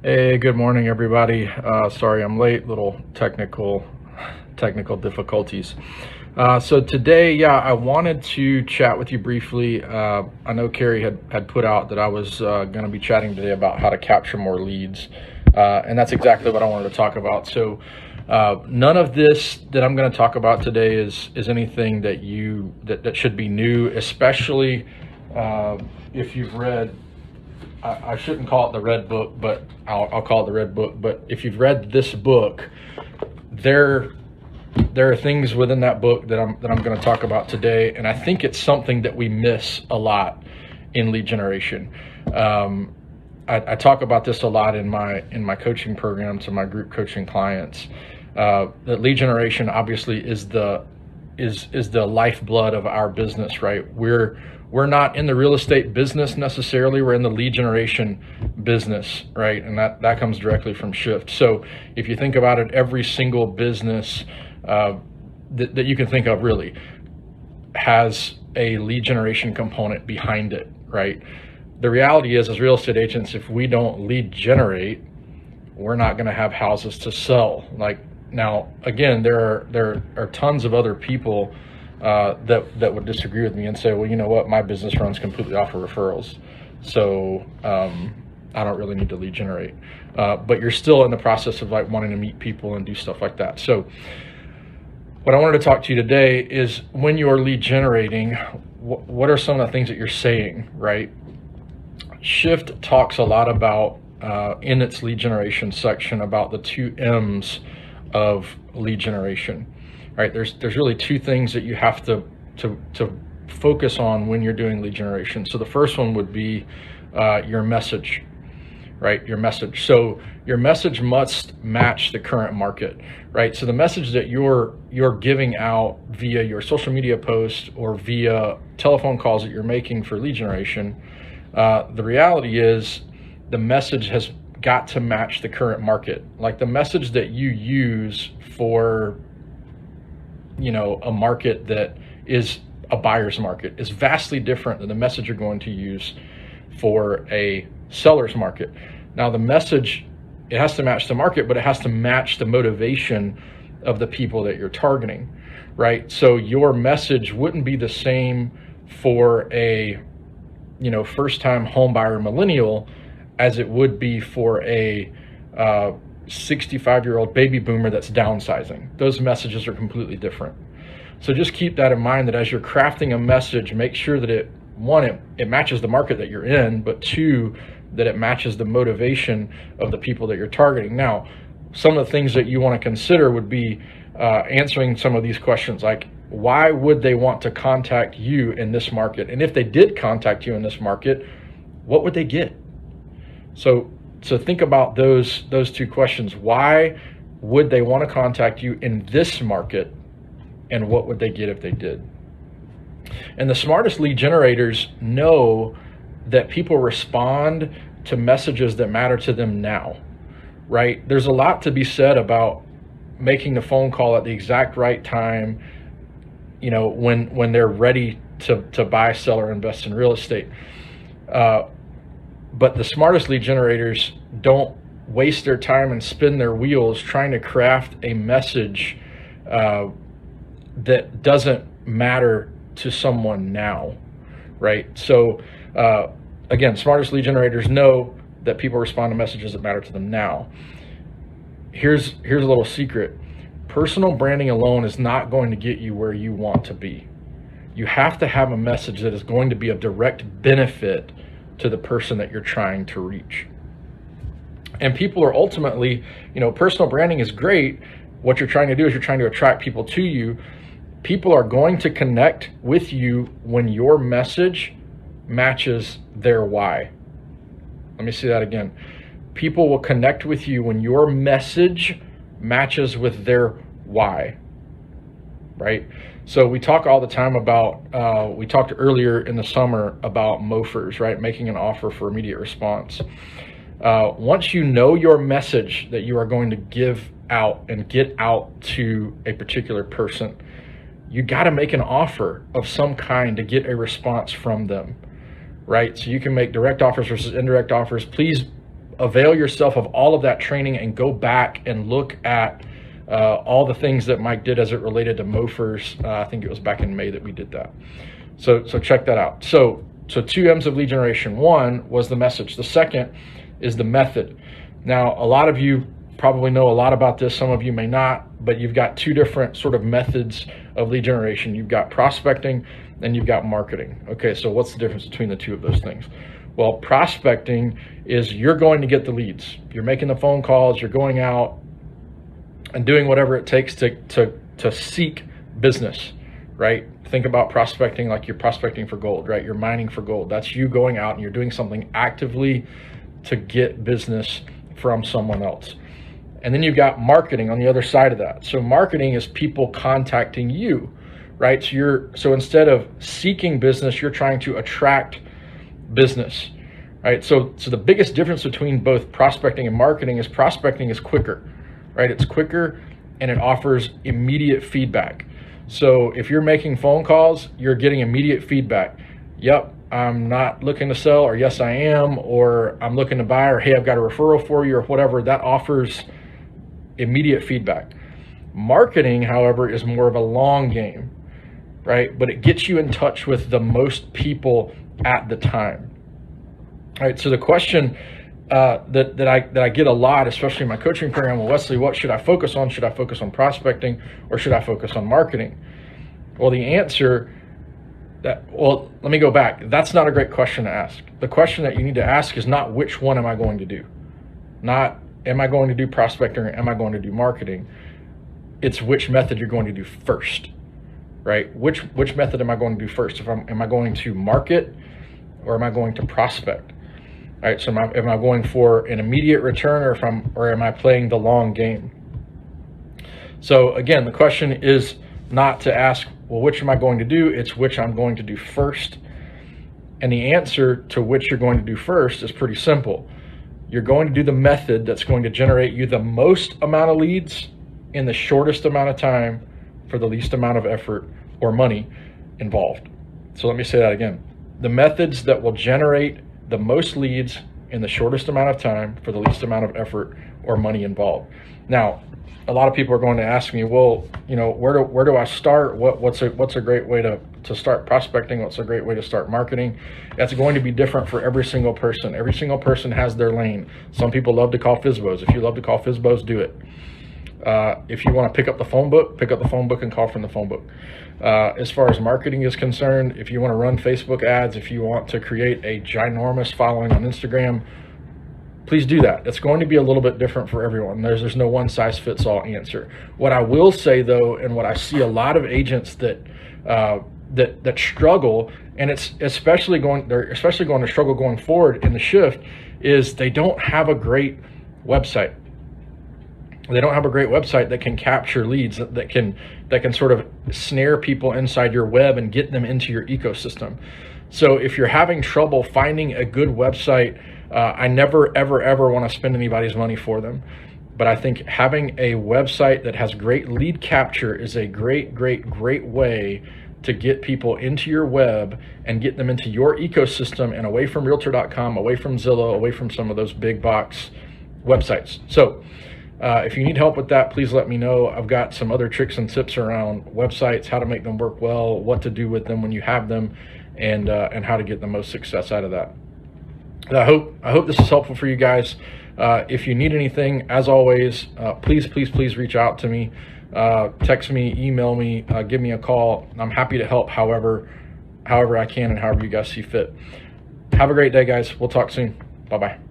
Hey, good morning, everybody. Sorry I'm late, little technical difficulties. So today, I wanted to chat with you briefly. I know Carrie had put out that I was going to be chatting today about how to capture more leads, and that's exactly what I wanted to talk about. So none of this that I'm going to talk about today is anything that should be new, especially if you've read. I shouldn't call it the red book, but I'll call it the red book. But if you've read this book, there are things within that book that I'm going to talk about today, and I think it's something that we miss a lot in lead generation. I talk about this a lot in my coaching program to my group coaching clients. That lead generation obviously is the lifeblood of our business, right? We're not in the real estate business necessarily. We're in the lead generation business, right? And that comes directly from Shift. So if you think about it, every single business that you can think of really has a lead generation component behind it, right? The reality is, as real estate agents, if we don't lead generate, we're not going to have houses to sell. Like, now, again, there are tons of other people that would disagree with me and say, well, you know what, my business runs completely off of referrals, so I don't really need to lead generate. But you're still in the process of like wanting to meet people and do stuff like that. So what I wanted to talk to you today is, when you're lead generating, what are some of the things that you're saying, right? Shift talks a lot about, in its lead generation section, about the 2 M's of lead generation. Right, there's really 2 things that you have to focus on when you're doing lead generation. So the first one would be your message, right? Your message. So your message must match the current market, right? So the message that you're giving out via your social media posts or via telephone calls that you're making for lead generation, the reality is the message has got to match the current market. Like, the message that you use for a market that is a buyer's market is vastly different than the message you're going to use for a seller's market. Now, the message, it has to match the market, but it has to match the motivation of the people that you're targeting, right? So your message wouldn't be the same for a first-time home buyer millennial as it would be for a 65-year-old baby boomer that's downsizing. Those messages are completely different. So just keep that in mind, that as you're crafting a message, make sure that it matches the market that you're in, but 2, that it matches the motivation of the people that you're targeting. Now, some of the things that you want to consider would be answering some of these questions, like, why would they want to contact you in this market? And if they did contact you in this market, what would they get? So think about those 2 questions. Why would they want to contact you in this market, and what would they get if they did? And the smartest lead generators know that people respond to messages that matter to them now, right? There's a lot to be said about making the phone call at the exact right time, when they're ready to buy, sell, or invest in real estate. But the smartest lead generators don't waste their time and spin their wheels trying to craft a message that doesn't matter to someone now, right? So again, smartest lead generators know that people respond to messages that matter to them now. Here's a little secret. Personal branding alone is not going to get you where you want to be. You have to have a message that is going to be of direct benefit to the person that you're trying to reach. And people are ultimately, personal branding is great. What you're trying to do is you're trying to attract people to you. People are going to connect with you when your message matches their why. Let me say that again. People will connect with you when your message matches with their why, right? So we talk all the time about, we talked earlier in the summer about MOFers, right? Making an offer for immediate response. Once you know your message that you are going to give out and get out to a particular person, you got to make an offer of some kind to get a response from them, right? So you can make direct offers versus indirect offers. Please avail yourself of all of that training and go back and look at all the things that Mike did as it related to MOFers. I think it was back in May that we did that. So check that out. So 2 M's of lead generation. 1 was the message. The second is the method. Now, a lot of you probably know a lot about this. Some of you may not, but you've got 2 different sort of methods of lead generation. You've got prospecting and you've got marketing. Okay, so what's the difference between the 2 of those things? Well, prospecting is you're going to get the leads. You're making the phone calls, you're going out and doing whatever it takes to seek business, right? Think about prospecting like you're prospecting for gold, right? You're mining for gold. That's you going out and you're doing something actively to get business from someone else. And then you've got marketing on the other side of that. So marketing is people contacting you, right? So instead of seeking business, you're trying to attract business, right? So the biggest difference between both prospecting and marketing is prospecting is quicker, right? It's quicker and it offers immediate feedback. So if you're making phone calls, you're getting immediate feedback. Yep, I'm not looking to sell, or yes, I am, or I'm looking to buy, or hey, I've got a referral for you, or whatever. That offers immediate feedback. Marketing, however, is more of a long game, right? But it gets you in touch with the most people at the time. All right, so the question that I get a lot, especially in my coaching program, well, Wesley, what should I focus on? Should I focus on prospecting or should I focus on marketing? Well, the answer let me go back. That's not a great question to ask. The question that you need to ask is not which one am I going to do? Not am I going to do prospecting or am I going to do marketing? It's which method you're going to do first, right? Which method am I going to do first? Am I going to market or am I going to prospect? All right, so am I going for an immediate return or am I playing the long game? So again, the question is not to ask, well, which am I going to do? It's which I'm going to do first. And the answer to which you're going to do first is pretty simple. You're going to do the method that's going to generate you the most amount of leads in the shortest amount of time for the least amount of effort or money involved. So let me say that again. The methods that will generate the most leads in the shortest amount of time for the least amount of effort or money involved. Now, a lot of people are going to ask me, well, where do I start? What's a great way to start prospecting? What's a great way to start marketing? That's going to be different for every single person. Every single person has their lane. Some people love to call FSBOs. If you love to call FSBOs, do it. If you want to pick up the phone book and call from the phone book. As far as marketing is concerned, if you want to run Facebook ads, if you want to create a ginormous following on Instagram, please do that. It's going to be a little bit different for everyone. There's no one size fits all answer. What I will say though, and what I see a lot of agents that struggle, and it's especially going to struggle going forward in the shift, is they don't have a great website. They don't have a great website that can capture leads, that can sort of snare people inside your web and get them into your ecosystem. So if you're having trouble finding a good website, I never, ever want to spend anybody's money for them. But I think having a website that has great lead capture is a great way to get people into your web and get them into your ecosystem and away from Realtor.com, away from Zillow, away from some of those big box websites. So if you need help with that, please let me know. I've got some other tricks and tips around websites, how to make them work well, what to do with them when you have them, and how to get the most success out of that. I hope this is helpful for you guys. If you need anything, as always, please reach out to me. Text me, email me, give me a call. I'm happy to help however I can and however you guys see fit. Have a great day, guys. We'll talk soon. Bye-bye.